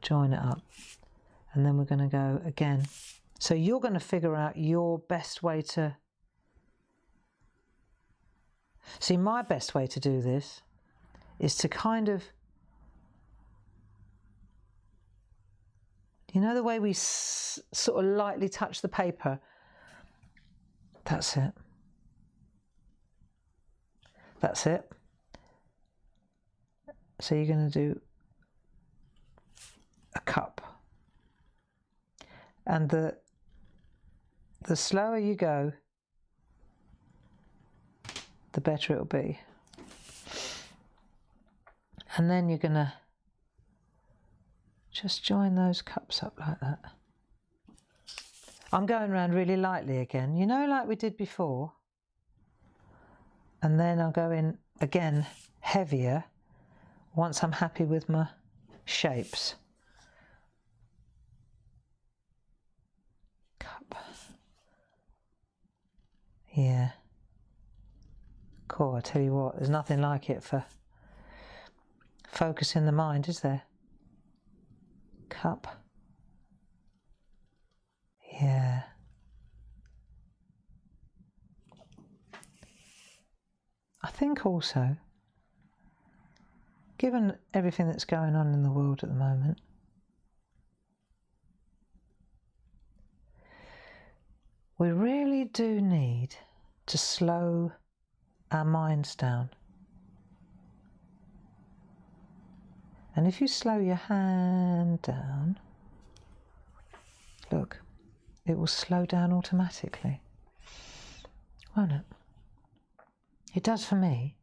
Join it up. And then we're going to go again. So you're going to figure out your best way to... See, my best way to do this is to kind of... You know the way we sort of lightly touch the paper? That's it. That's it. So you're going to do a cup. And the slower you go, the better it'll be. And then you're going to just join those cups up like that. I'm going around really lightly again, you know, like we did before. And then I'll go in again heavier once I'm happy with my shapes. Cup. Yeah. Cool, I tell you what, there's nothing like it for focusing the mind, is there? Cup. Yeah. I think also, given everything that's going on in the world at the moment, we really do need to slow our minds down. And if you slow your hand down, look, it will slow down automatically, won't it? It does for me.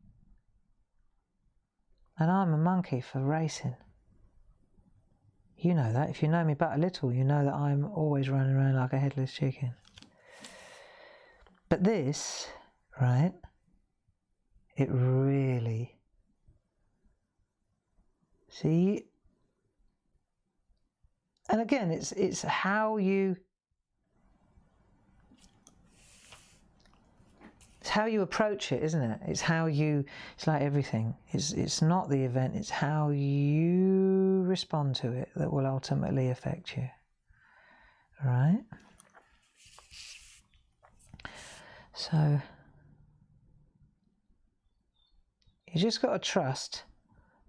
And I'm a monkey for racing. You know that. If you know me but a little, you know that I'm always running around like a headless chicken. But this, right, it really... See? And again, it's how you how you approach it, isn't it? It's how you, it's like everything. It's not the event, it's how you respond to it that will ultimately affect you. All right? So you just got to trust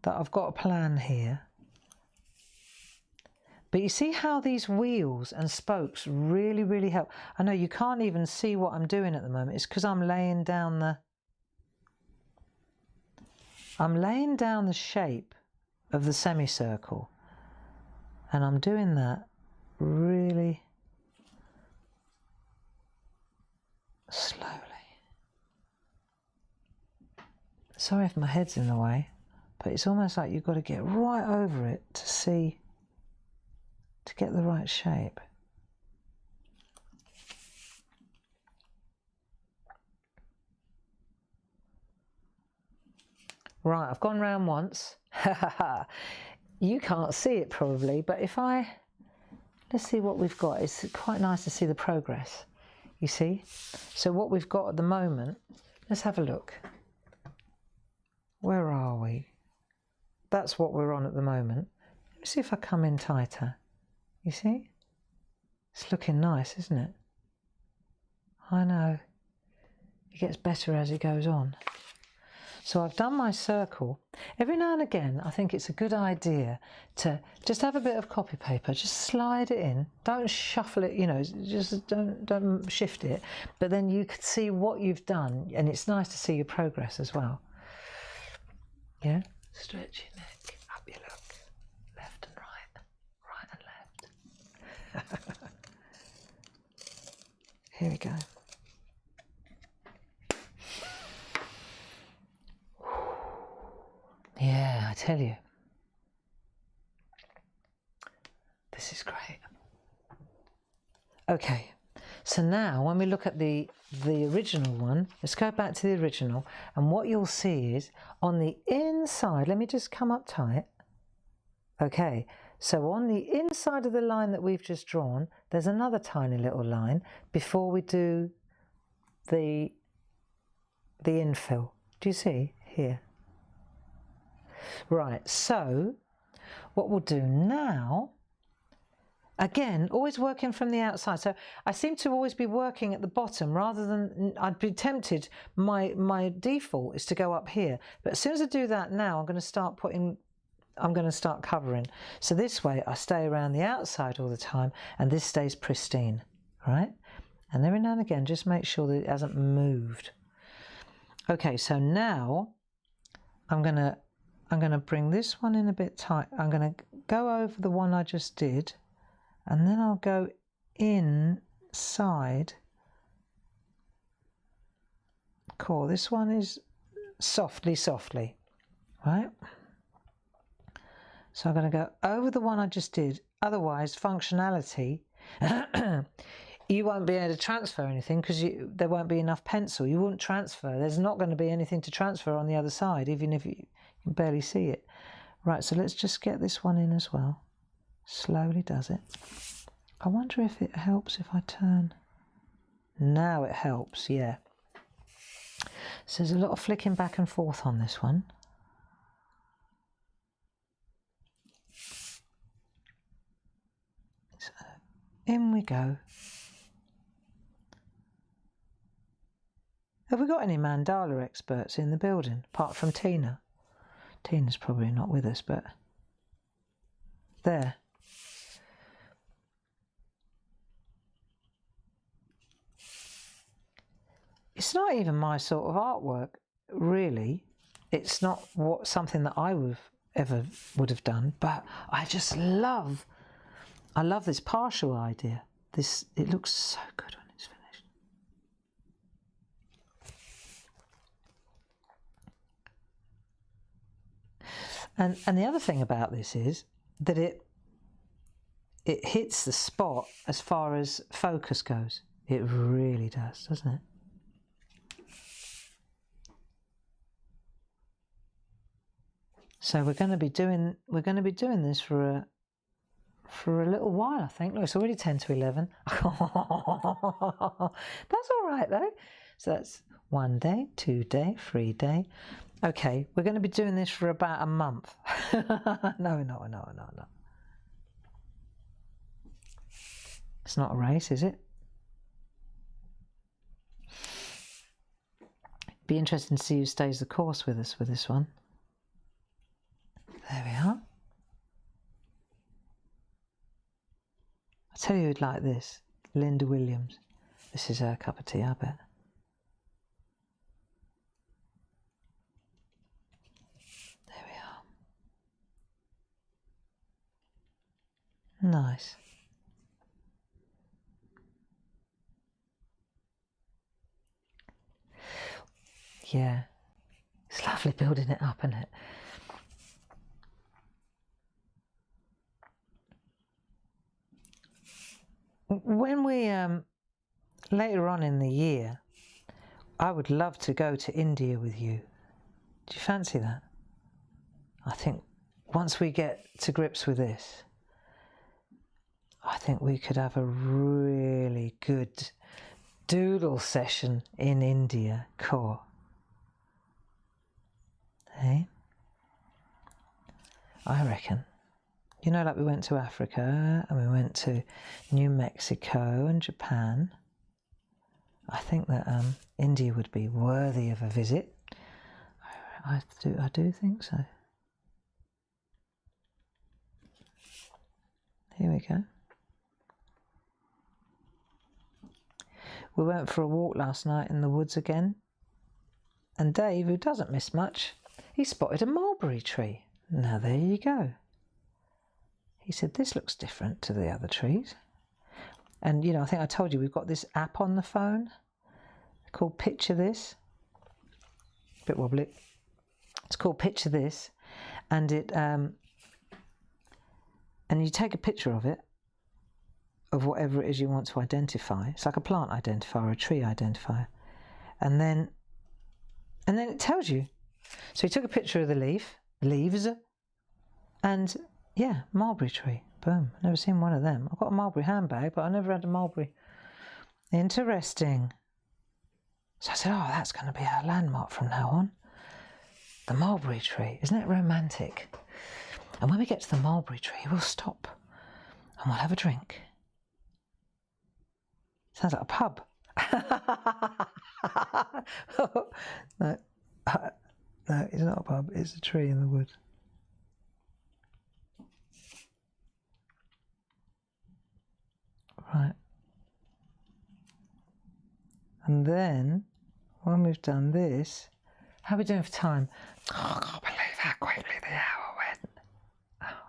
that I've got a plan here. But you see how these wheels and spokes really, really help. I know you can't even see what I'm doing at the moment. It's because I'm laying down the shape of the semicircle. And I'm doing that really slowly. Sorry if my head's in the way, but it's almost like you've got to get right over it to see, to get the right shape. Right, I've gone round once. You can't see it probably, but if let's see what we've got. It's quite nice to see the progress, you see? So what we've got at the moment, let's have a look. Where are we? That's what we're on at the moment. Let me see if I come in tighter. You see? It's looking nice, isn't it? I know. It gets better as it goes on. So I've done my circle. Every now and again, I think it's a good idea to just have a bit of copy paper, just slide it in. Don't shuffle it, you know, just don't shift it. But then you can see what you've done, and it's nice to see your progress as well. Yeah? Stretch your neck, up you look, left and right and left. Here we go. Yeah, I tell you. This is great. Okay, so now when we look at the original one, let's go back to the original, and what you'll see is on the inside, let me just come up tight. Okay, so on the inside of the line that we've just drawn, there's another tiny little line before we do the infill. Do you see here? Right, so what we'll do now, again, always working from the outside. So I seem to always be working at the bottom rather than, I'd be tempted, my default is to go up here. But as soon as I do that now, I'm going to start covering. So this way I stay around the outside all the time and this stays pristine, right? And every now and again, just make sure that it hasn't moved. Okay, so now I'm going to bring this one in a bit tight. I'm going to go over the one I just did, and then I'll go inside. Cool, this one is softly, right? So I'm going to go over the one I just did. Otherwise, functionality, you won't be able to transfer anything because there won't be enough pencil. You won't transfer. There's not going to be anything to transfer on the other side, even if you can barely see it. Right, so let's just get this one in as well. Slowly does it. I wonder if it helps if I turn. Now it helps, yeah. So there's a lot of flicking back and forth on this one. So in we go. Have we got any mandala experts in the building, apart from Tina? Tina's probably not with us, but there. It's not even my sort of artwork, really. It's not something that I would have done, but I just love this partial idea. It looks so good when it's finished. And the other thing about this is that it hits the spot as far as focus goes. It really does, doesn't it? So we're going to be doing this for a little while, I think. Look, it's already 10 to 11. That's all right though. So that's 1 day, 2 day, 3 day. Okay, we're going to be doing this for about a month. No. It's not a race, is it? Be interesting to see who stays the course with us with this one. There we are. I tell you who'd like this. Linda Williams. This is her cup of tea, I bet. There we are. Nice. Yeah. It's lovely building it up, isn't it? When we, later on in the year, I would love to go to India with you. Do you fancy that? I think once we get to grips with this, I think we could have a really good doodle session in India. Cool. Hey? I reckon. You know, like we went to Africa and we went to New Mexico and Japan. I think that India would be worthy of a visit. I do think so. Here we go. We went for a walk last night in the woods again. And Dave, who doesn't miss much, he spotted a mulberry tree. Now there you go. He said, this looks different to the other trees. And, you know, I think I told you we've got this app on the phone called Picture This. A bit wobbly. It's called Picture This. And it, and you take a picture of it, of whatever it is you want to identify. It's like a plant identifier or a tree identifier. And then it tells you. So he took a picture of the leaves, and yeah, mulberry tree. Boom. Never seen one of them. I've got a mulberry handbag, but I never had a mulberry. Interesting. So I said, oh, that's going to be our landmark from now on. The mulberry tree. Isn't it romantic? And when we get to the mulberry tree, we'll stop and we'll have a drink. Sounds like a pub. No, it's not a pub. It's a tree in the wood. Right. And then, when we've done this, how are we doing for time? Oh, I can't believe how quickly the hour went. Oh.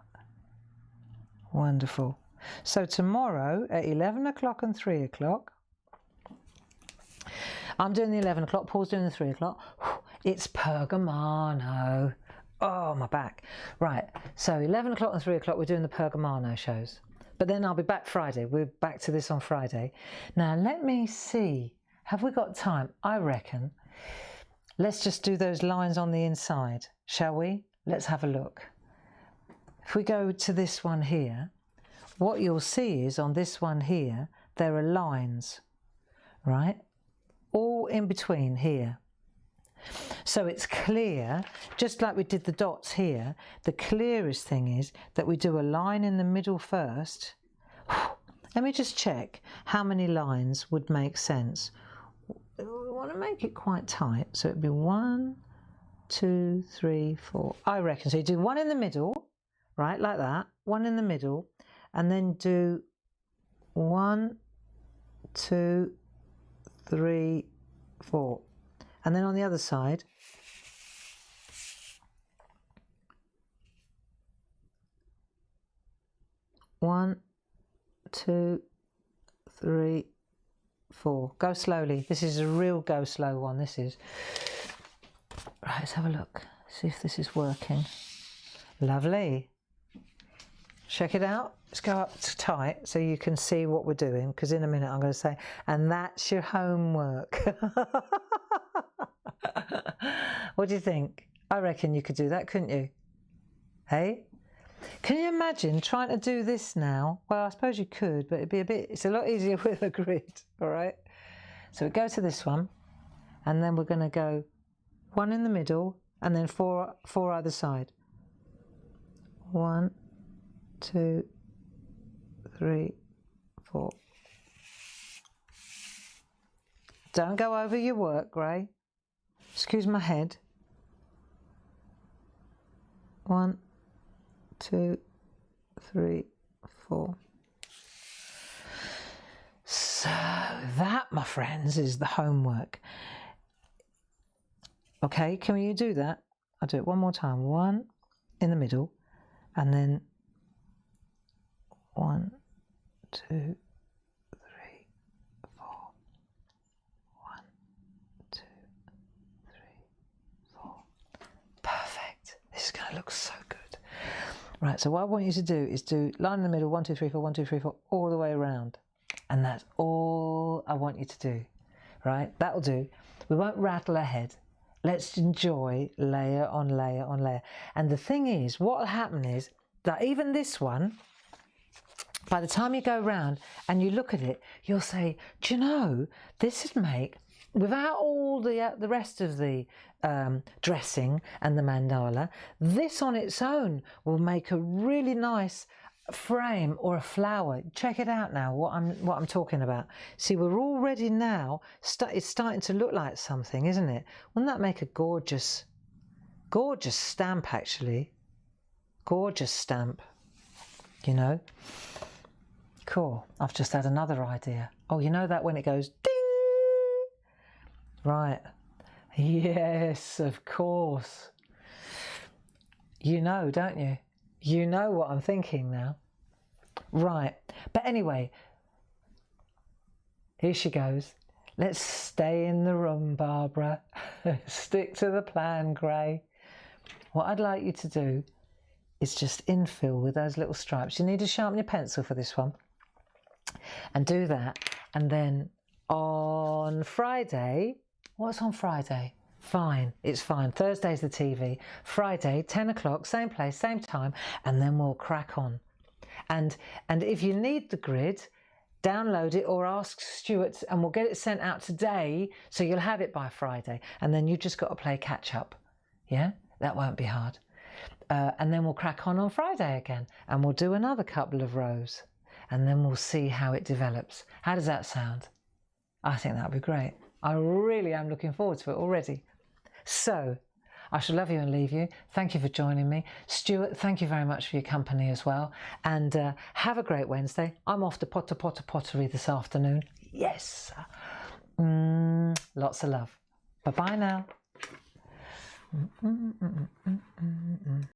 Wonderful. So tomorrow at 11 o'clock and 3 o'clock, I'm doing the 11 o'clock, Paul's doing the 3 o'clock. It's Pergamano. Oh, my back. Right, so 11 o'clock and 3 o'clock, we're doing the Pergamano shows. But then I'll be back Friday. We're back to this on Friday. Now, let me see. Have we got time? I reckon. Let's just do those lines on the inside, shall we? Let's have a look. If we go to this one here, what you'll see is on this one here, there are lines, right? All in between here. So it's clear, just like we did the dots here, the clearest thing is that we do a line in the middle first. Let me just check how many lines would make sense. We want to make it quite tight, so it'd be 1, 2, 3, 4. I reckon. So you do one in the middle, right, like that, one in the middle, and then do 1, 2, 3, 4. And then on the other side, one, 2, 3, 4. Go slowly. This is a real go slow one. This is. Right, let's have a look. See if this is working. Lovely. Check it out. Let's go up to tight so you can see what we're doing, because in a minute I'm going to say, and that's your homework. What do you think? I reckon you could do that, couldn't you? Hey? Can you imagine trying to do this now? Well, I suppose you could, but it's a lot easier with a grid, all right? So we go to this one. and then we're going to go 1 in the middle and then 4 either side. 1, 2, 3, 4. Don't go over your work, Gray. Excuse my head. 1, 2, 3, 4. So that, my friends, is the homework. Okay, can you do that? I'll do it one more time. 1 in the middle, and then 1, 2, 3, 4. 1, 2, 3, 4. Perfect. This is going to look so good. Right, so what I want you to do is do line in the middle, 1, 2, 3, 4, 1, 2, 3, 4, all the way around. And that's all I want you to do, right? That'll do. We won't rattle ahead. Let's enjoy layer on layer on layer. And the thing is, what will happen is that even this one, by the time you go round and you look at it, you'll say, do you know, this would make, without all the rest of the dressing and the mandala, this on its own will make a really nice frame or a flower. Check it out now, what I'm talking about. See, we're already now, it's starting to look like something, isn't it? Wouldn't that make a gorgeous stamp, actually? Gorgeous stamp, you know? Cool. I've just had another idea. Oh, you know that when it goes ding? Right. Yes, of course. You know, don't you? You know what I'm thinking now. Right. But anyway, here she goes. Let's stay in the room, Barbara. Stick to the plan, Gray. What I'd like you to do is just infill with those little stripes. You need to sharpen your pencil for this one. And do that. And then on Friday, what's on Friday? Fine, it's fine. Thursday's the TV. Friday, 10 o'clock, same place, same time, and then we'll crack on. And if you need the grid, download it or ask Stuart and we'll get it sent out today, so you'll have it by Friday. And then you've just got to play catch up. Yeah, that won't be hard. And then we'll crack on Friday again, and we'll do another couple of rows, and then we'll see how it develops. How does that sound? I think that would be great. I really am looking forward to it already. So, I shall love you and leave you. Thank you for joining me. Stuart, thank you very much for your company as well. And have a great Wednesday. I'm off to pottery this afternoon. Yes. Lots of love. Bye-bye now.